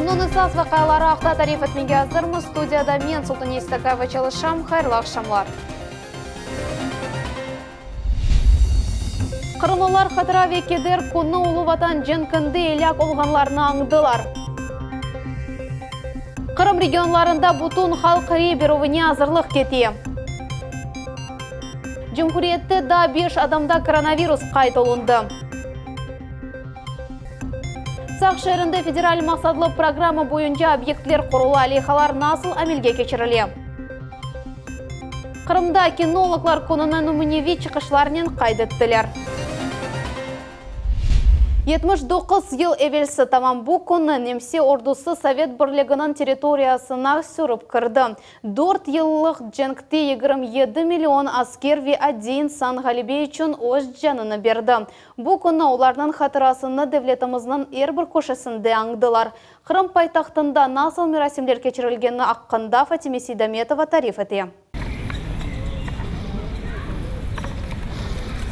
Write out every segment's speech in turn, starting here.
Күнінің саз вақайлары ақта тариф етменге азырмыз. Студияда мен Султан Естакаева çalışам. Хайырлы ақшамлар. Қырымлылар қатыра векедер күнні ұлы ватан жынкінді еляк олғанларына аңдылар. Қырым регионларында бұтын халық реберовіне азырлық кете. Жұмхуриетті да 5 адамда коронавирус қайтылынды. Сақ шерінде федераль мақсадлы программа бойынша объектлер құрылы алейхалар насыл әмелге кечірілі. Қырымда кинологлар күнінің үміневи чықышларынан қайдеттілер. 79 ел әвелсі тамам бұл күні немсе ордусы Совет бірлігінің территориясына сүріп кірді. 4 еллық жәнкте 27 миллион аскер ве один сан ғалибе үшін өз жаныны берді. Бұл күні олардың қатырасыны девлетіміздің әрбір көшесінде аңдылар. Қырым пайтақтында насыл мерасимдер кечірілгені аққында Фатиме Сейдаметова тариф ете.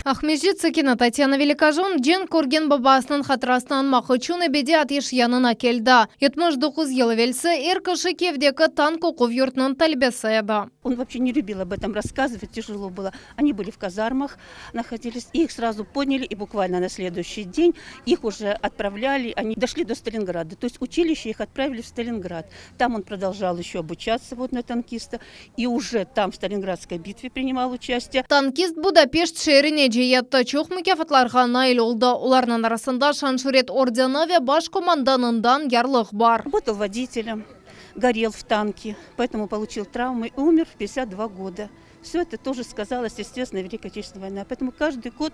Ахмежит Сакина Татьяна Великожон Джен Корген бабасының қатырасынан мақычун әбеде атеш янына келді. 79 ел велсі әркіші кевдегі танк оқу юртның талбесі еді. Он вообще не любил об этом рассказывать, тяжело было. Они были в казармах, находились, их сразу подняли, и буквально на следующий день их уже отправляли, они дошли до Сталинграда. То есть училище их отправили в Сталинград. Там он продолжал еще обучаться вот на танкиста, и уже там в Сталинградской битве принимал участие. Танкист Будапешт шеріне жиетті чоқ мүкафатларға наил олды. Оларның арасында Шаншурет ордені ве баш команданындан ярлық бар. Работал водителем, горел в танке, поэтому получил травмы и умер в 52 года. Все это тоже сказалось, естественно, Великой Отечественной войны. Поэтому каждый год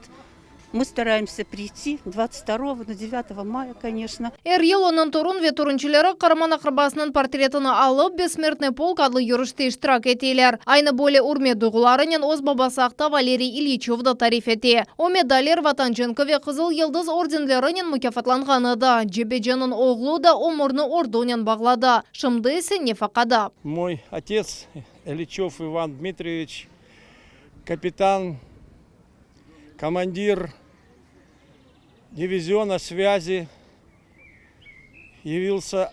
мы стараемся прийти 22 на 9 мая, конечно. Ел оның турын ве турынчылары Қараман ақырбасының портретіні алып, бессмертный полк адлы юрышты иштирак етейлер. Айны боле урме дуғыларынен оз бабасақта Валерий Ильичевді тариф ете. О медалер ватанченко ве қызыл елдіз орденлерінен мүкафатланғаны да. Жебеджанын оғлу да омырны ордуынен бағлады. Шымды есе не фақада. Мой отец Ильичев Иван Дмитриевич, капитан, командир дивизиона связи, явился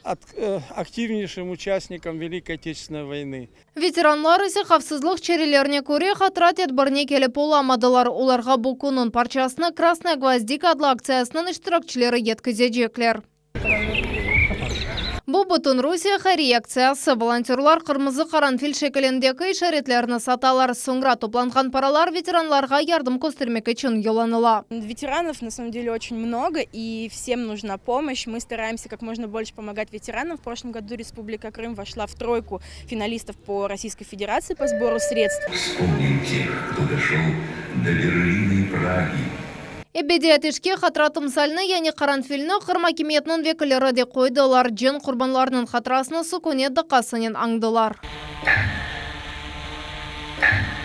активнейшим участником Великой Отечественной войны. Ветеранлар ise қавсызлық черелеріне көре қатырат етбіріне келіп оламадылар. Оларға бұл күнін парчасына Красная гвоздика адлы акциясының іштіракчілері еткізеджеклер. Бұл бұтын Русия реакциясы. Волонтерлар қырмызы қаранфил шекеліндегі ишаретлеріні саталар. Соңра топланған паралар ветеранларға ярдым көстермек үшін еланыла. Ветеранов на самом деле очень много, и всем нужна помощь. Мы стараемся как можно больше помогать ветеранам. В прошлом году Республика Крым вошла в тройку финалистов по Российской Федерации по сбору средств. Вспомним тех, кто дошел до Берлина и Праги. Эбеде әтешке қатыратым сәліні, яны қаранфиліні қырма кеметінің векілері де қойдылар. Жен құрбанларының қатырасыны сүкөне дықасынен аңдылар.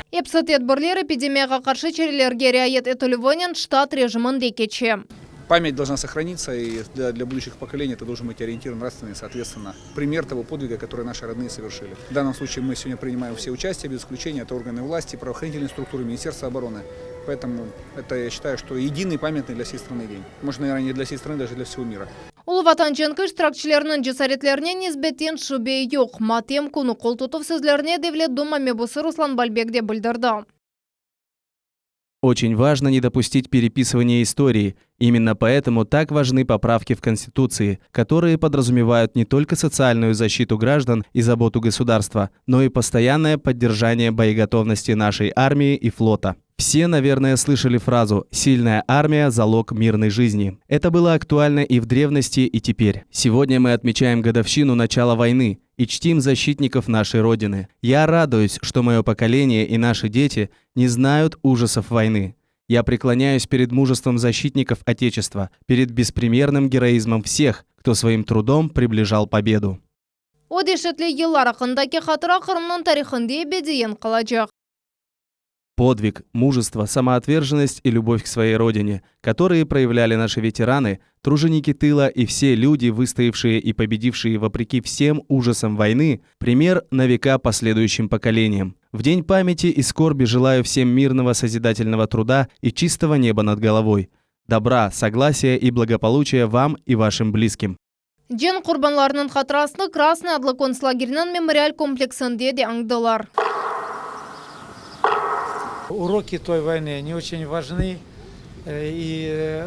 Эпсатет бірлер эпидемияға қаршы черелерге реайет етілівөнен штат режимін де кече. Память должна сохраниться, и для будущих поколений это должен быть ориентир нравственный, соответственно, пример того подвига, который наши родные совершили. В данном случае мы сегодня принимаем все участие, без исключения, это органы власти, правоохранительные структуры, Министерство обороны. Поэтому это, я считаю, что единый памятный для всей страны день. Может, наверное, не для всей страны, даже для всего мира. Улы ватанченкі штиракчылерінің жесаретлеріне низбеттен шубе yok. Матем күні қол тұтып сөзлеріне Девлет Дума мебусы Руслан Бальбекде білдірді. Очень важно не допустить переписывания истории. Именно поэтому так важны поправки в Конституции, которые подразумевают не только социальную защиту граждан и заботу государства, но и постоянное поддержание боеготовности нашей армии и флота. Все, наверное, слышали фразу «сильная армия – залог мирной жизни». Это было актуально и в древности, и теперь. Сегодня мы отмечаем годовщину начала войны и чтим защитников нашей Родины. Я радуюсь, что мое поколение и наши дети не знают ужасов войны. Я преклоняюсь перед мужеством защитников Отечества, перед беспримерным героизмом всех, кто своим трудом приближал победу. Одешетлі еллар ақындаки қатыра Қырымның тарихынде бедеен қалачақ. Подвиг, мужество, самоотверженность и любовь к своей родине, которые проявляли наши ветераны, труженики тыла и все люди, выстоявшие и победившие вопреки всем ужасам войны, пример на века последующим поколениям. В день памяти и скорби желаю всем мирного созидательного труда и чистого неба над головой. Добра, согласия и благополучия вам и вашим близким. Жен құрбанларының қатырасыны Красный Адлы концлагерінің мемориал комплексінде де аңдылар. Уроки той войны, они очень важны. И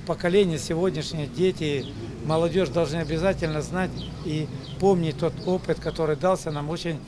поколение сегодняшнее, дети, молодежь должны обязательно знать и помнить тот опыт, который дался нам очень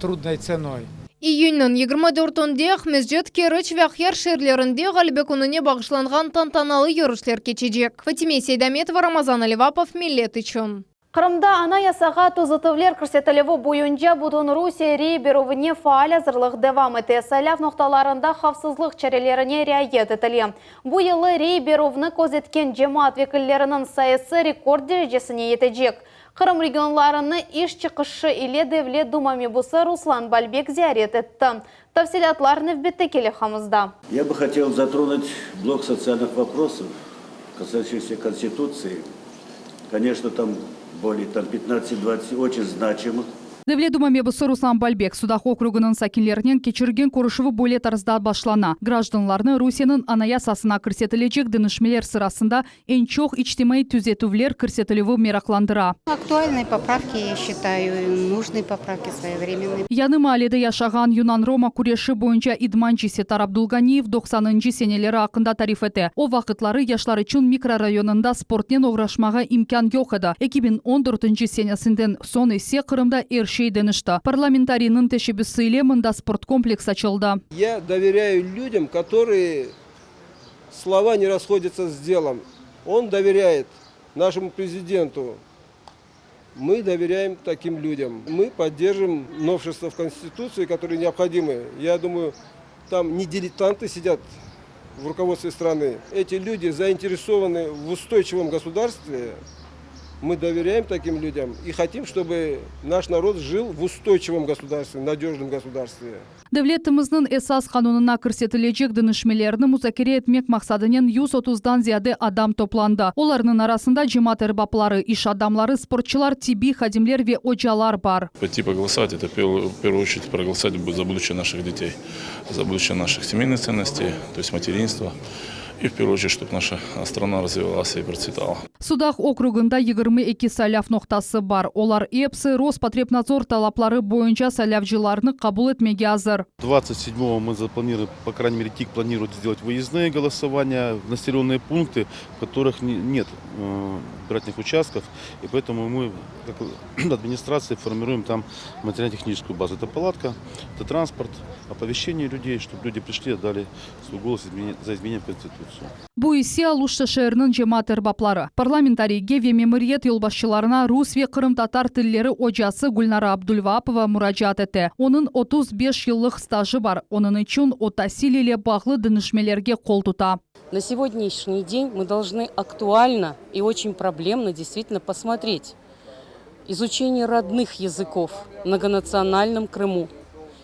трудной ценой. Июньнің 24-інде Ахмезжет Керіч вәхер шерлерінде ғалбе күніне бағышланған тантаналы йөрішлер кечежек. Фатиме Сейдаметова, Рамазан Аливапов, Миллет үшін. Қырымда анаясаға тозытывлер көрсетілігі бойынша бұдын Русия рейберовіне фаал азырлық девам еті. Саляв ноқталарында қавсызлық чәрелеріне реайет етілі. Бұл елі рейберовны көзеткен жемаат векілерінің сайысы рекорд дәрежесіне етежек. Қырым регионларыны иш чықышы иле Девлет Думами бұсы Руслан Бальбек зиярет етті. Тавсилатларны в беттекелі хамызда. Я бы хотел затронуть блок социальных вопросов, касающихся Конституции. Конечно, там более 15-20 очень значимых. Девлет Думами бұсы Руслан Бальбек судах округының сакинлерінен кечірген көрішіві бөле тарызда башлана. Гражданларны Русияның анаясасына кірсетілечек дынышмелер сырасында en çok ичтимай түзетувлер кірсетілігі мерақландыра. Актуальные поправки, я считаю, нужные поправки своевременные. Яны Малиде яшаған Юнан Рома күреші бойынша идманчы Сетар Абдулганиев 90-нчы сенелері ақында тариф еті. О вақытлары яшлары чун микрорайонында спортнен оғрашмаға имкан жоқ еді. 2014-нчы сенесінден сон есе Қырымда денішті. Парламентарийның тәшебісі иле мында спорткомплекс açıldı. Я доверяю людям, которые слова не расходятся с делом. Он доверяет нашему президенту. Мы доверяем таким людям. Мы поддержим новшества в Конституции, которые необходимы. Я думаю, там не дилетанты сидят в руководстве страны. Эти люди заинтересованы в устойчивом государстве. Мы доверяем таким людям и хотим, чтобы наш народ жил в устойчивом государстве, надежном государстве. Devletimizin esas kanununa kırsetiləcek dönüşmelerini müzakere etmek maksadının 130'dan ziyade adam toplandı. Onların arasında cemaat erbapları, iş adamları, sportçular, tibi, hadimler ve hocalar var. Пойти проголосовать, это в первую очередь проголосовать за будущее наших детей, за будущее наших семейных ценностей, то есть материнства. И в первую очередь, чтобы наша страна развивалась и процветала. Судах округында 22 саляв ноқтасы бар. Олар епсі Роспотребнадзор талаплары бойынша салявчыларны кабул этмеге азыр. 27-го мы запланировали, по крайней мере, ТИК планирует сделать выездные голосования в населенные пункты, в которых нет избирательных участков. И поэтому мы, как администрация, формируем там материально-техническую базу. Это палатка, это транспорт, оповещение людей, чтобы люди пришли и отдали свой голос за изменение в Конституцию. Bu ise Алушты шәрінің жемаат эрбаплары. Парламентарийге ве мемориет yolbaşçılarına Rus ve Kırım Tatar tilleri hocası Gulnara Abdulvapova müracaat etti. Onun 35 yıllık stajı var. Onun için Otasil ile bağlı dönüşmelerge kol tuta. На сегодняшний день мы должны актуально и очень проблемно действительно посмотреть изучение родных языков в многонациональном Крыму.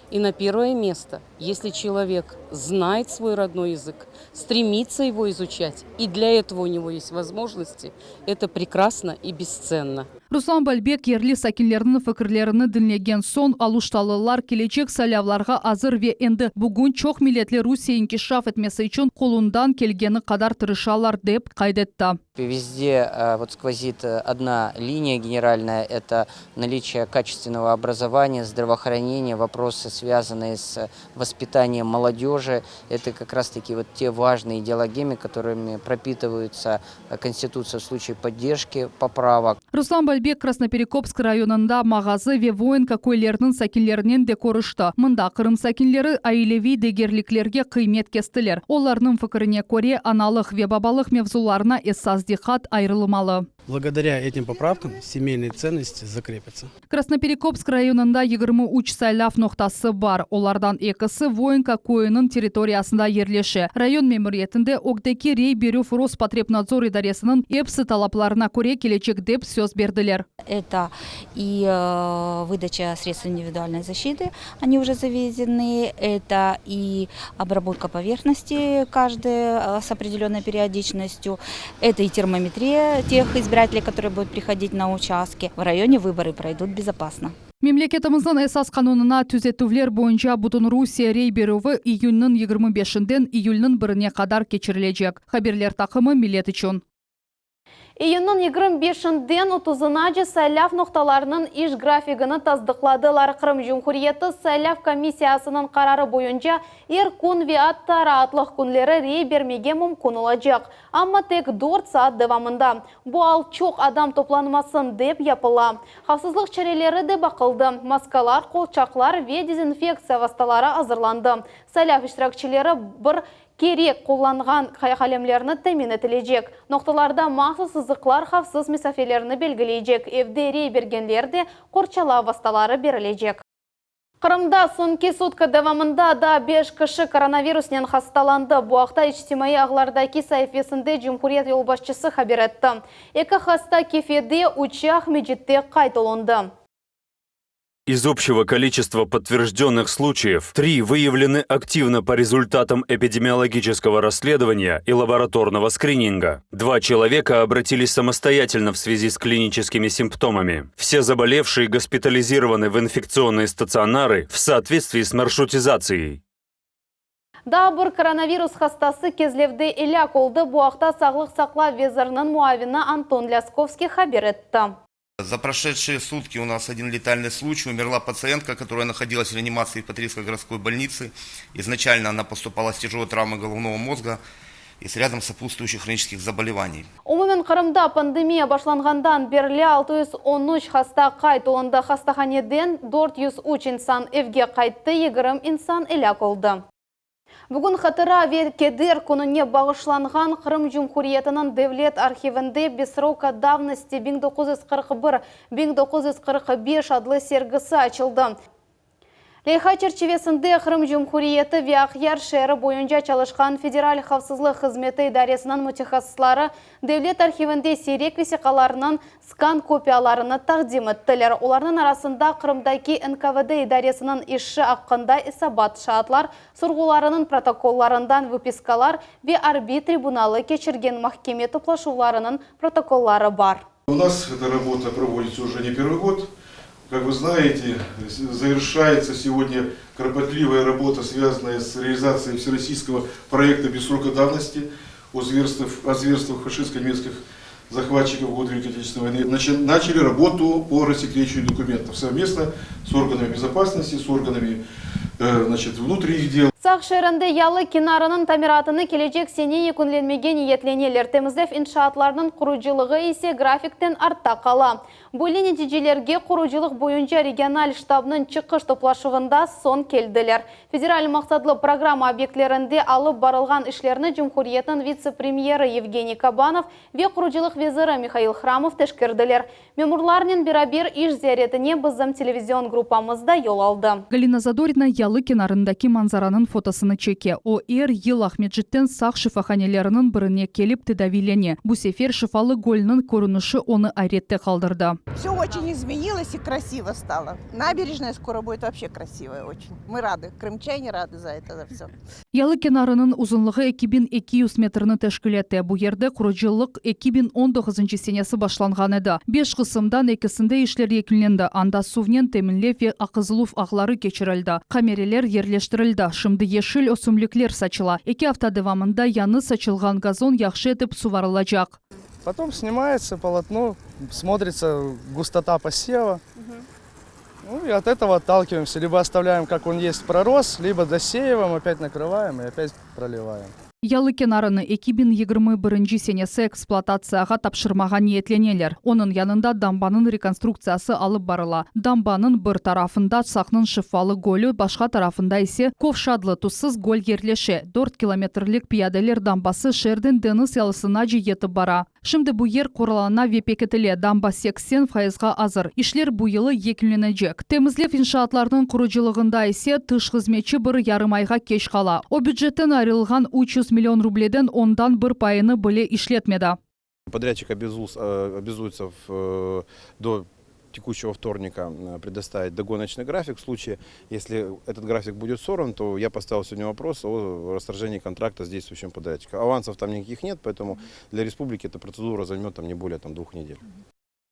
И на первое место, если человек знает свой родной язык, стремится его изучать, и для этого у него есть возможности, это прекрасно и бесценно. Руслан Бальбек yerli sakinlerinin fikirlerini dinlegen son Aluştalılılar gelecek salявларға azır ve endi bugün çok milletli Rusya inkişaf etmesi için kolundan kelgeni kadar tırışalar dep kaydetti. Везде вот сквозит одна линия генеральная, это наличие качественного образования, здравоохранения, вопросы, связанные с воспитанием молодежи. Это как раз-таки вот те важные идеологемы, которыми пропитываются Конституция в случае поддержки поправок. Руслан Бальбек Красноперекопск районында мағазы ве воинка көйлерінің сакинлерінен де көрішті. Мында Қырым сакинлері айлеви дегерліклерге қимет кестілер. Оларының фікіріне көре аналық ве бабалық мевзуларына эссаздихат айрылымалы. Благодаря этим поправкам семейные ценности закрепятся. Красноперекопск районында 23 сайлав ноқтасы бар. Олардан екісі воинка көйінің территориясында ерлеші. Район мемориетінде Огдеки Рейберев Роспотребнадзор идаресінің епсі талапларына көре келечек деп сөз берділер. Это и выдача средств индивидуальной защиты, они уже завезены. Это и обработка поверхности каждой с определенной периодичностью. Это и термометрия тех избирателей, которые будут приходить на участки. В районе выборы пройдут безопасно. Мемлекетіміздің esas kanununa түзетувлер бойынша Butun Rusiya Reyberovi iyunның 25-ден июльның 1-не kadar keçirilecek. Haberler takımı millet için. Июнның 25-ден 30-нчы сайлав ноқталарының иш графигini таздықладылар. Қырым Жұмхуриеті сайлав комиссиясының қарары бойынша күн ве аттары атлық күнлері рей бермеге мүмкін olacak. Амма тек 4 саат девамында. Бұл ал чоқ адам топланмасын деп япыла. Қавсызлық чарелері де бақылды. Маскалар, қолчақлар ве дезинфекция васталары азырланды. Сайлав иштиракчылары бір керек қолланған қалемлеріні тәмін етілежек. Ноқталарда мақсыз сызықлар қавсыз месафелеріні белгілейжек. Евде рей бергенлерде қорчала васталары берілежек. Қырымда соңғы сутка давамында да 5 кіші коронавируснен хасталанды. Буақта ичтимаи ағлардаки сайфесінде Жұмхуриет елбасшысы хабар етті. Екі хаста кефеде учах меджитте қайтылынды. Из общего количества подтвержденных случаев 3 выявлены активно по результатам эпидемиологического расследования и лабораторного скрининга. 2 человека обратились самостоятельно в связи с клиническими симптомами. Все заболевшие госпитализированы в инфекционные стационары в соответствии с маршрутизацией. Да бір коронавирус хастасы кезлевде иляк олды. Буақта сағлық сақла везірінің муавина Антон Лясковский хабар етті. За прошедшие сутки у нас 1 летальный случай. Умерла пациентка, которая находилась в реанимации в Патрийской городской больнице. Изначально она поступала с тяжелой травмой головного мозга и с рядом сопутствующих хронических заболеваний. Умумен Қырымда пандемия башланғандан берлі 613 хаста қайтылынды. Хастаханеден 403 инсан евге қайтты, 20 инсан иляк олды. Бүгін қатыра ве кедер күніне бағышланған Қырым Жұмхуриетінің Девлет архивінде бесрока давности 1941-1945 адлы сергісі açılды. Лейха черчевесінде Қырым Жұмхуриеті ве Ақяр шәрі бойынша çalışқан Федераль қавсызлық қызметі идаресінің мутехассылары Девлет архивінде сирек весиқаларының скан копияларыны тақдим еттілер. Олардың арасында Қырымдаки НКВД идаресінің іші аққында исабат шаатлар, сұрғыларының протоколларından выпискалар ве арби трибуналы кечірген махкеме топлашуларының протоколлары бар. У нас эта работа проводится уже не первый год. Как вы знаете, завершается сегодня кропотливая работа, связанная с реализацией всероссийского проекта без срока давности о зверствах фашистско-немецких захватчиков в годы Великой Отечественной войны. Начали работу по рассекречиванию документов совместно с органами безопасности, с органами внутренних дел. Сақ шерінде ялы кинарының тамиратыны келечек сене екінленмеге ниетленелер. Теміздев иншаатларының құружилығы есе графиктен артта қала. Бөлі нәтижелерге құружилық бойынша региональ штабының чықыш топлашығында сон келділер. Федераль мақсатлы программа объектлерінде алып барылған ішлеріні Жұмхуриетінің вице-премьері Евгений Кабанов ве құружилық везірі Михаил Храмов тәшкірділер. Мемурларнен бірабер иш зияретіне біздің телевизион группамызда yol алды. Галина Задорина ялы кинарындаки манзараның фотосыны чеке. Ел Ахмеджиттен сақ шифаханелерінің біріне келіп тедавилене. Бұл сефер шифалы голінің көрініші оны айретте қалдырды. Все очень изменилось и красиво стало. Набережная скоро будет вообще красивая очень. Мы рады. Крымчане рады за это, за все. Ялы кинарының ұзынлығы 2200 метріні тәшкілетті. Бұл ерде құрыжылық 2019 сенесі башланған еді. 5 қысымдан 2-сінде ішлер екіленді. Анда сувнен темінлев ве ақызылуф ағлары кечірілді. Камерелер ерлештірілді. Шымды ешіл осумліклер сачыла. 2 hafta devamında yanı saçılған газон яхшы етіп суварылacak. Потом снимается полотно, смотрится густота посева. Ну и от этого отталкиваемся. Либо оставляем, как он есть, пророс, либо досеиваем, опять накрываем и опять проливаем. Ялы кенарыны 2021 сенесі эксплуатацияға тапшырмаған ниетленелер. Оның янында дамбаның реконструкциясы алып барыла. Дамбаның бір тарафында сақның шифалы голі, башқа тарафында есе ковшадлы туссыз гол ерлеше. 4 километрлік пияделер дамбасы шерден Денис ялысына жетіп бара. Шымды бұл ер қоралана вепекетіле дамба 80%-ға азыр. Ишлер бұл елы екіленежек. Темізлев иншаатлардың құружилығында есе тыш қызметші бір ярым айға кеш қала. О бюджеттен айрылған 300 миллион рубледен ондан бір пайыны біле ишлетмеді. Подрядчик обязуется до текущего вторника предоставить догоночный график. В случае, если этот график будет сорван, то я поставил сегодня вопрос о расторжении контракта с действующим подрядчиком. Авансов там никаких нет, поэтому для республики эта процедура займет не более 2 недель.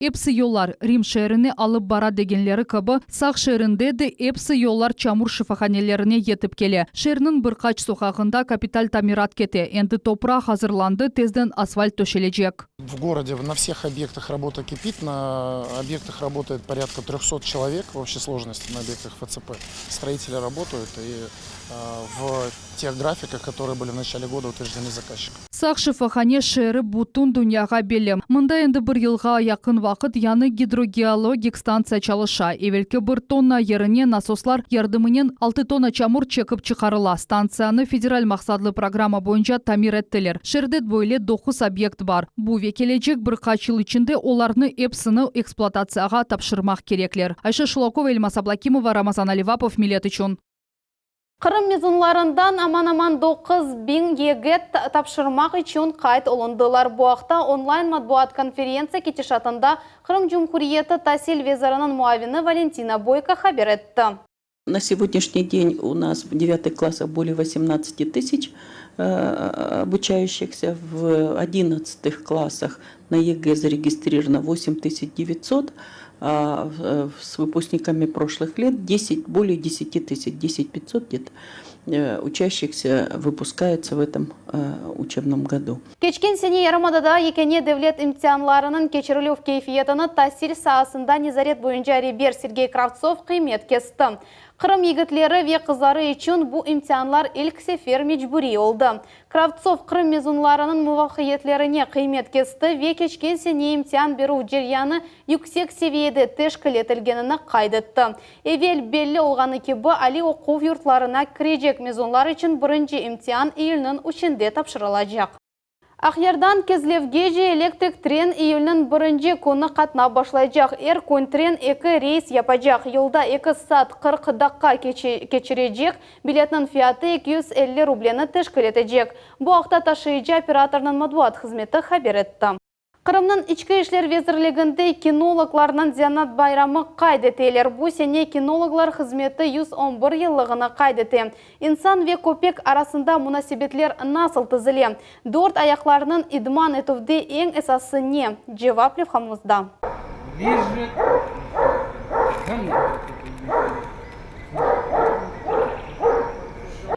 эпсы yollar Рим шәріне алып бара дегенлері кабы, сақ шәрінде де эпсы yollar чамур шифаханелеріне етіп келе. Шәрінің бір қач соқағында капиталь тамират кете, енді топыра hazırlandı, тезден асфальт төшележек. В городе на всех объектах работа кипит, на объектах работает порядка 300 человек в общей сложности на объектах ФЦП. Строители работают и в тех графиках, которые были в начале года утверждены заказчиком. Сақ шифахане шәрі бұтын дүнияға белем. Мұнда енді бір елға яқын вақыт яны гидрогеологик станция чалыша. Евелкі 1 тонна еріне насослар ярдымынен 6 тонна чамур чекіп чықарыла. Станцияны федераль мақсадлы программа бойынша тамир еттілер. Шердет бойле 9 объект бар. Бұл векелечек бір қачыл ішінде оларны эпсыны эксплуатацияға тапшырмақ кереклер. Айша Шулакова, Эльмас Аблакимова, Рамазан Аливапов, Милет үшін. Қырым мезонларындан аман-аман 9.000 егет тапшырмақ үшін қайт олындылар. Бұақта онлайн матбуат конференция кетешатында Қырым Жұмхуриеті тәсіл везарының муавины Валентина Бойко хабар етті. На сегодняшний день у нас в 9 классах более 18 тысяч обучающихся, в 11 классах на ЕГЭ зарегистрировано 8900, а с выпускниками прошлых лет более 10 тысяч, 10500 где-то учащихся выпускаются в этом учебном году. Кечкен сене Ярамадада екене девлет имтианларының кечірілу кейфиетіні тәсіл саасында незарет бойынша ребер Сергей Кравцов қимет кесті. Қырым егітлері ве қызары үшін бұл имтианлар ilk sefer мecburi oldu. Кравцов Қырым мезунларының мұвақиетлеріне қимет кесті ве кечкен сене имтиан беру жеряны yüksek seviyede teşkil etilgenini kaydetті. Evvel belli olğanı ki bu Ali оқу yurtlarına kirecek mezunlar için birinci imtihan iyilinin 3'inde tapşırılacak. Ақердан Кезлевгеже elektrik tren iyilinin birinci konu қатна başlayacak. Erkun tren 2 reys yapacak. Yılda 2 saat 40 dakika geçirecek. Biletinin fiyatı 250 rubleni teşkil edecek. Bu haqta taşıyıcı operatorının matbuat hizmeti haber etti. Қырымның içki işler vezirliginde kinologlarının Ziyanat bayramı kaydeteler. Bu sene kinologlar hizmeti 111 yıllığını kaydete. İnsan ve köpek arasında münasebetler nasıl tızılı? 4 ayaklarının idman etuvde en esası ne? Cevap levhamızda.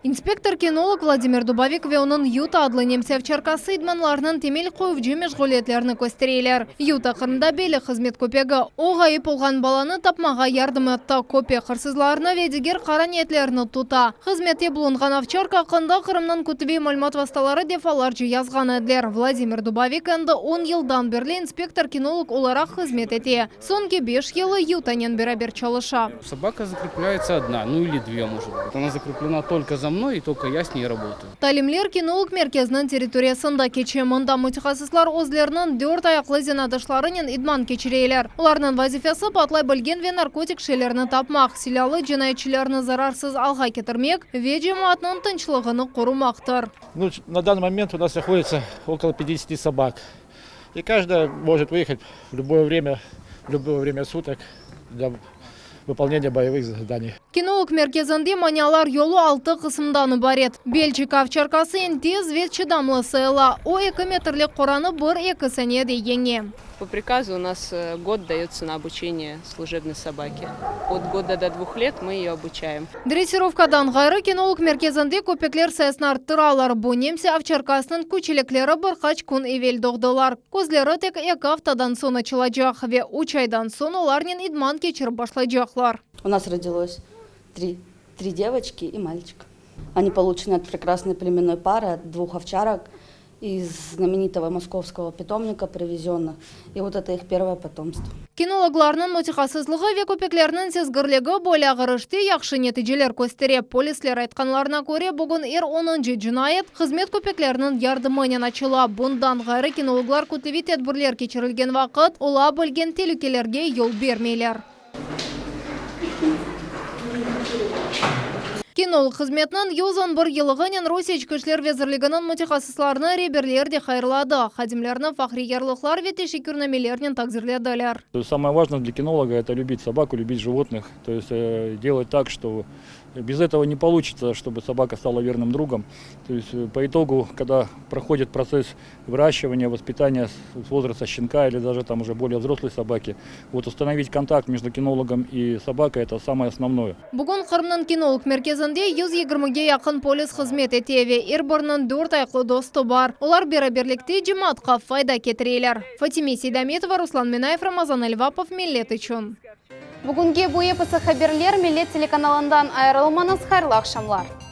Инспектор-кинолог Владимир Дубовик ve onun Юта адлы немсев Черкасы идманларының темел қойып жемеш ғолетлеріні көстерейлер. Юта қырында белі қызмет көпегі оғайып болған баланы тапмаға ярдым етті. Көпе қырсызларына ведігер қара ниетлеріні тута. Қызметте бұлынған овчарка қында Қырымнан көтібе мәлімат васталары дефалар жазған әділер. Владимир Дубовик әнді 10 елдан берлі инспектор-кинолог оларақ қызмет ете. Сонки 5 елы Ютанен берабер чалыша. Собака закрепляется одна, ну или 2, может быть. Она закреплена только за мной, и только я с ней работаю. Талимлер кинолог мерkezінің территориясында кече. Мұнда мутихасыслар өзлерінің 4 аяқлы зенадышларының идман кечерейлер. Оларның вазифасы патлай білген ве наркотик шелеріні тапмақ, силалы жинайчыларыны зарарсыз алға кетірмек, ве жематның тынчлығыны қорумақтыр. На данный момент у нас находится около 50 собак. И каждая может выехать в любое время суток для выполнения боевых заданий. Кинолог мерkezінде манялар yolu 6 қысымданы барет. Белчик овчаркасы en tez ve чыдамлы сыйла. О 2 метрлік қораны 1-2 сәнеді еңе. По приказу у нас год дается на обучение служебной собаке. От года до 2 лет мы ее обучаем. Дрессировкадан ғайры кинолог мерkezінде көпеклер сәсін арттыралар. Бұ немсе овчаркасының күчелеклері бір қач күн евел доғдылар. Көзлері тек 2 аптадан сон açılacak ve 3 aydan son оларнен идман кечір башлайжақлар. У нас родилось 3 девочки и мальчик. Они получены от прекрасной племенной пары, от 2 овчарок из знаменитого московского питомника привезенных. И вот это их первое потомство. Кинологларның мотихасызлығы ве көпеклерінің сезгірлігі боля ғырышты яқшы нетижелер көстере. Полислер айтқанларына көре бүгін 10 жинайет қызмет көпеклерінің ярдымынен ачыла. Бұндан ғайры кинологлар көтеві тәдбірлер кечірілген вақыт, ола білген телікелерге ел бермейлер. Кинолог қызметінің 111 елығынен Русия ішкі ішлер везірлігінің мутихасысларына реберлерде хайырлады. Хадимлерінің фахри ярлықлар ве тешекүрнамелерінен такзірледілер. Самое важное для кинолога – это любить собаку, любить животных. То есть делать так, что Без этого не получится, чтобы собака стала верным другом. То есть по итогу, когда проходит процесс выращивания, воспитания с возраста щенка или даже там уже более взрослой собаки, вот установить контакт между кинологом и собакой – это самое основное. Бүгін Қырымның кинолог мерkezінде 120-ге якын полис қызмет етеве. Ирборның 4 аяқлы досты бар. Олар бераберлікте жематқа файда кетірелер. Фатиме Сейдаметова, Руслан Минаев, Рамазан Эльвапов, Миллет үшін. Бүгінге bu епісі хаберлер Миллет телеканалындан айырылмаңыз, хайырлы ақшамлар.